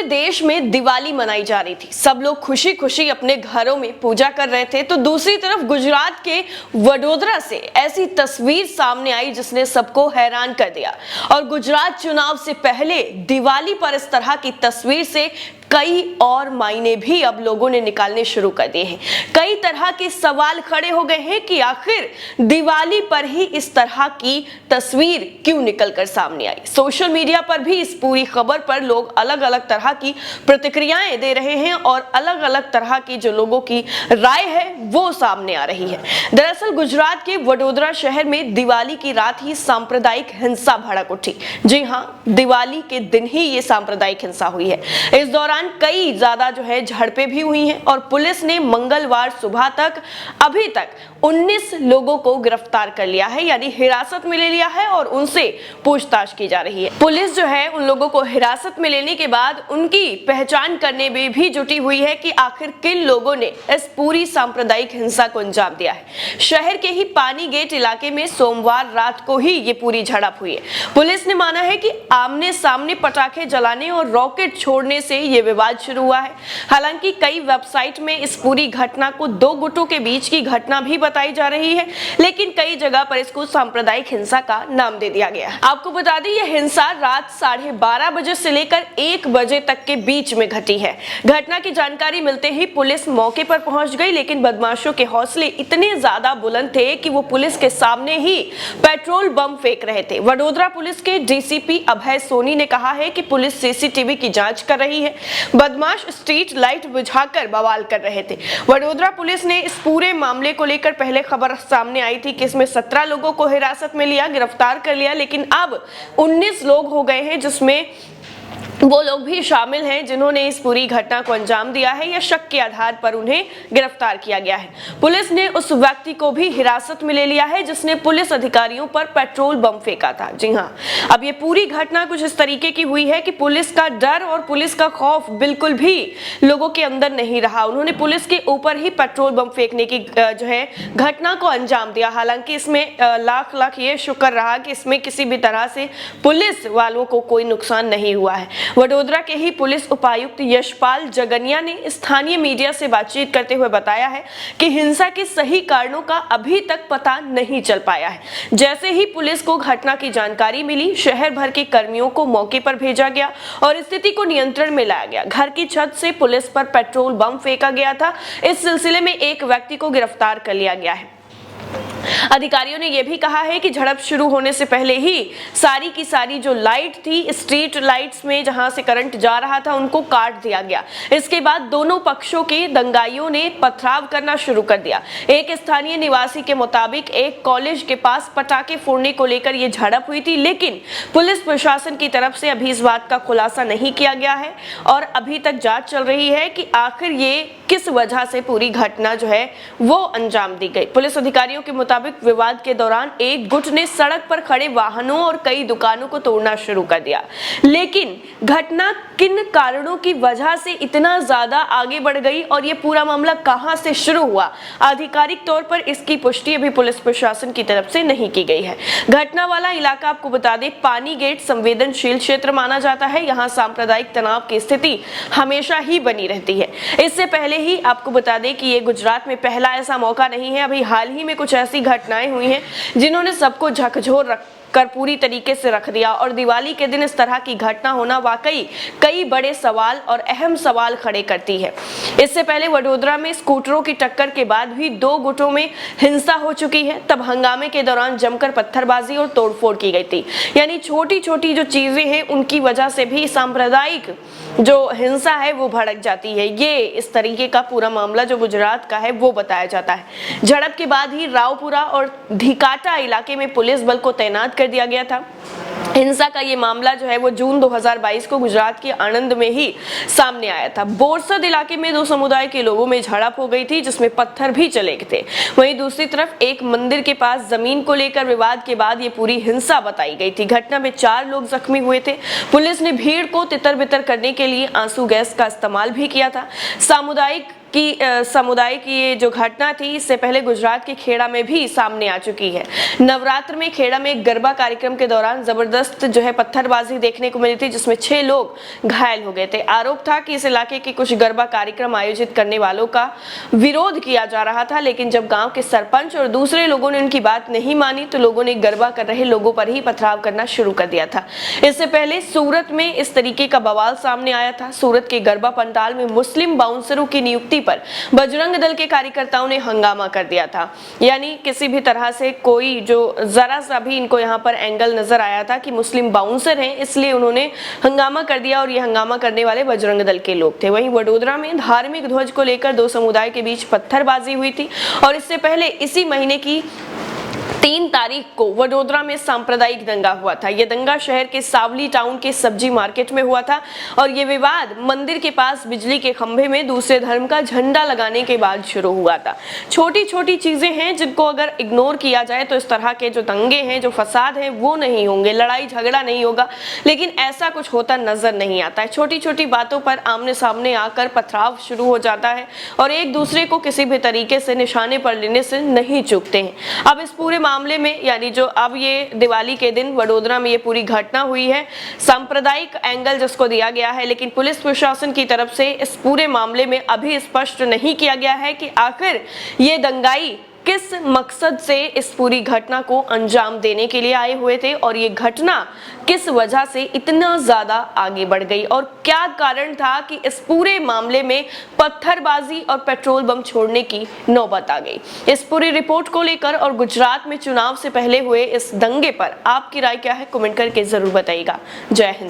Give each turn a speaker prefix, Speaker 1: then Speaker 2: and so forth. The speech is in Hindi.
Speaker 1: देश में दिवाली मनाई जा रही थी। सब लोग खुशी खुशी अपने घरों में पूजा कर रहे थे, तो दूसरी तरफ गुजरात के वडोदरा से ऐसी तस्वीर सामने आई जिसने सबको हैरान कर दिया। और गुजरात चुनाव से पहले दिवाली पर इस तरह की तस्वीर से कई और मायने भी अब लोगों ने निकालने शुरू कर दिए हैं। कई तरह के सवाल खड़े हो गए हैं कि आखिर दिवाली पर ही इस तरह की तस्वीर क्यों निकलकर सामने आई। सोशल मीडिया पर भी इस पूरी खबर पर लोग अलग अलग तरह की प्रतिक्रियाएं दे रहे हैं और अलग अलग तरह की जो लोगों की राय है वो सामने आ रही है। दरअसल गुजरात के वडोदरा शहर में दिवाली की रात ही सांप्रदायिक हिंसा भड़क उठी। जी हाँ, दिवाली के दिन ही ये सांप्रदायिक हिंसा हुई है। इस दौरान कई ज्यादा झड़पें भी हुई हैं और पुलिस ने मंगलवार सुबह तक अभी तक 19 लोगों को गिरफ्तार कर लिया है, यानी हिरासत में ले लिया है और उनसे पूछताछ की जा रही है। पुलिस उन लोगों को हिरासत में लेने के बाद उनकी पहचान करने में भी जुटी हुई है कि आखिर किन लोगों ने इस पूरी सांप्रदायिक हिंसा को अंजाम दिया है। शहर के ही पानी गेट इलाके में सोमवार रात को ही ये पूरी झड़प हुई है। पुलिस ने माना है कि आमने सामने पटाखे जलाने और रॉकेट छोड़ने से ये विवाद शुरू हुआ है। हालांकि कई वेबसाइट में इस पूरी घटना को दो गुटों के बीच की घटना भी बताई जा रही है, लेकिन कई जगह पर इसको सांप्रदायिक हिंसा का नाम दे दिया गया है। आपको बता दें, यह हिंसा रात 12:30 बजे से लेकर 1 बजे तक के बीच में घटी है। घटना की जानकारी मिलते ही पुलिस मौके पर पहुंच गई, लेकिन बदमाशों के हौसले इतने ज्यादा बुलंद थे कि वो पुलिस के सामने ही पेट्रोल बम फेंक रहे थे। वडोदरा पुलिस के डीसीपी अभय सोनी ने कहा है कि पुलिस सीसीटीवी की जांच कर रही है। बदमाश स्ट्रीट लाइट बुझाकर बवाल कर रहे थे। वडोदरा पुलिस ने इस पूरे मामले को लेकर पहले खबर सामने आई थी कि इसमें 17 लोगों को हिरासत में लिया, गिरफ्तार कर लिया, लेकिन अब 19 लोग हो गए हैं, जिसमें वो लोग भी शामिल हैं जिन्होंने इस पूरी घटना को अंजाम दिया है या शक के आधार पर उन्हें गिरफ्तार किया गया है। पुलिस ने उस व्यक्ति को भी हिरासत में ले लिया है जिसने पुलिस अधिकारियों पर पेट्रोल बम फेंका था। जी हाँ, अब ये पूरी घटना कुछ इस तरीके की हुई है कि पुलिस का डर और पुलिस का खौफ बिल्कुल भी लोगों के अंदर नहीं रहा। उन्होंने पुलिस के ऊपर ही पेट्रोल बम फेंकने की घटना को अंजाम दिया। हालांकि इसमें लाख लाख ये शुक्र रहा कि इसमें किसी भी तरह से पुलिस वालों को कोई नुकसान नहीं हुआ है। वडोदरा के ही पुलिस उपायुक्त यशपाल जगनिया ने स्थानीय मीडिया से बातचीत करते हुए बताया है कि हिंसा के सही कारणों का अभी तक पता नहीं चल पाया है। जैसे ही पुलिस को घटना की जानकारी मिली, शहर भर के कर्मियों को मौके पर भेजा गया और स्थिति को नियंत्रण में लाया गया। घर की छत से पुलिस पर पेट्रोल बम फेंका गया था। इस सिलसिले में एक व्यक्ति को गिरफ्तार कर लिया गया है। अधिकारियों ने यह भी कहा है कि झड़प शुरू होने से पहले ही सारी की सारी जो लाइट थी, स्ट्रीट लाइट्स में जहां से करंट जा रहा था, उनको काट दिया गया। इसके बाद दोनों पक्षों के दंगाइयों ने पथराव करना शुरू कर दिया। एक स्थानीय निवासी के मुताबिक एक कॉलेज के पास पटाखे फोड़ने को लेकर यह झड़प हुई थी, लेकिन पुलिस प्रशासन की तरफ से अभी इस बात का खुलासा नहीं किया गया है और अभी तक जांच चल रही है कि आखिर ये किस वजह से पूरी घटना वो अंजाम दी गई। पुलिस अधिकारियों के मुताबिक विवाद के दौरान एक गुट ने सड़क पर खड़े वाहनों और कई दुकानों को तोड़ना शुरू कर दिया, लेकिन घटना किन कारणों की वजह से इतना ज्यादा आगे बढ़ गई और ये पूरा मामला कहां से शुरू हुआ, आधिकारिक तौर पर इसकी पुष्टि अभी पुलिस प्रशासन की तरफ से नहीं की गई है। घटना वाला इलाका, आपको बता दें, पानी गेट संवेदनशील क्षेत्र माना जाता है। यहाँ सांप्रदायिक तनाव की स्थिति हमेशा ही बनी रहती है। इससे पहले ही आपको बता दें कि ये गुजरात में पहला ऐसा मौका नहीं है। अभी हाल ही में कुछ ऐसी घटनाएं हुई हैं जिन्होंने सबको झकझोर कर पूरी तरीके से रख दिया और दिवाली के दिन इस तरह की घटना होना वाकई कई बड़े सवाल और अहम सवाल खड़े करती है। इससे पहले वडोदरा में स्कूटरों की टक्कर के बाद भी 2 गुटों में हिंसा हो चुकी है। तब हंगामे के दौरान जमकर पत्थरबाजी और तोड़फोड़ की गई थी। यानी छोटी छोटी जो चीजें हैं उनकी वजह से भी सांप्रदायिक जो हिंसा है वो भड़क जाती है। ये इस तरीके का पूरा मामला जो गुजरात का है वो बताया जाता है। झड़प के बाद ही रावपुरा और धिकाटा इलाके में पुलिस बल को तैनात कर दिया गया था। हिंसा का ये मामला वो जून 2022 को गुजरात के आणंद में ही सामने आया था। बोरसद इलाके में 2 समुदाय के लोगों में झड़प हो गई थी, जिसमें पत्थर भी चले थे। वहीं दूसरी तरफ एक मंदिर के पास जमीन को लेकर विवाद के बाद ये पूरी हिंसा बताई गई थी। घटना में 4 लोग जख्मी हुए थे। पुलिस ने भीड़ को तितर बितर करने के लिए आंसू गैस का इस्तेमाल भी किया था। सामुदायिक कि समुदाय की ये जो घटना थी इससे पहले गुजरात के खेड़ा में भी सामने आ चुकी है। नवरात्र में खेड़ा में एक गरबा कार्यक्रम के दौरान जबरदस्त जो है पत्थरबाजी देखने को मिली थी, जिसमें 6 लोग घायल हो गए थे। आरोप था कि इस इलाके के कुछ गरबा कार्यक्रम आयोजित करने वालों का विरोध किया जा रहा था, लेकिन जब गांव के सरपंच और दूसरे लोगों ने उनकी बात नहीं मानी तो लोगों ने गरबा कर रहे लोगों पर ही पथराव करना शुरू कर दिया था। इससे पहले सूरत में इस तरीके का बवाल सामने आया था। सूरत के गरबा पंडाल में मुस्लिम बाउंसरों की नियुक्ति पर बजरंग दल के कार्यकर्ताओं ने हंगामा कर दिया था। यानी किसी भी तरह से कोई जो जरा सा भी इनको यहाँ पर एंगल नजर आया था कि मुस्लिम बाउंसर हैं, इसलिए उन्होंने हंगामा कर दिया और ये हंगामा करने वाले बजरंग दल के लोग थे। वहीं वडोदरा में धार्मिक ध्वज को लेकर 2 समुदाय के बीच पत्थरबाजी हुई थी और इससे पहले इसी महीने की 3 तारीख को वडोदरा में सांप्रदायिक दंगा हुआ था। यह दंगा शहर के सावली टाउन के सब्जी मार्केट में हुआ था और यह विवाद मंदिर के पास बिजली के खंभे में दूसरे धर्म का झंडा लगाने के बाद शुरू हुआ था। छोटी छोटी चीजें हैं जिनको अगर इग्नोर किया जाए तो इस तरह के जो दंगे हैं, जो फसाद है वो नहीं होंगे, लड़ाई झगड़ा नहीं होगा, लेकिन ऐसा कुछ होता नजर नहीं आता है। छोटी छोटी बातों पर आमने सामने आकर पथराव शुरू हो जाता है और एक दूसरे को किसी भी तरीके से निशाने पर लेने से नहीं चूकते हैं। अब इस पूरे मामले में यानी जो अब ये दिवाली के दिन वडोदरा में ये पूरी घटना हुई है, सांप्रदायिक एंगल जिसको दिया गया है, लेकिन पुलिस प्रशासन की तरफ से इस पूरे मामले में अभी स्पष्ट नहीं किया गया है कि आखिर ये दंगाई किस मकसद से इस पूरी घटना को अंजाम देने के लिए आए हुए थे और ये घटना किस वजह से इतना ज्यादा आगे बढ़ गई और क्या कारण था कि इस पूरे मामले में पत्थरबाजी और पेट्रोल बम छोड़ने की नौबत आ गई। इस पूरी रिपोर्ट को लेकर और गुजरात में चुनाव से पहले हुए इस दंगे पर आपकी राय क्या है, कमेंट करके जरूर बताइएगा। जय हिंद।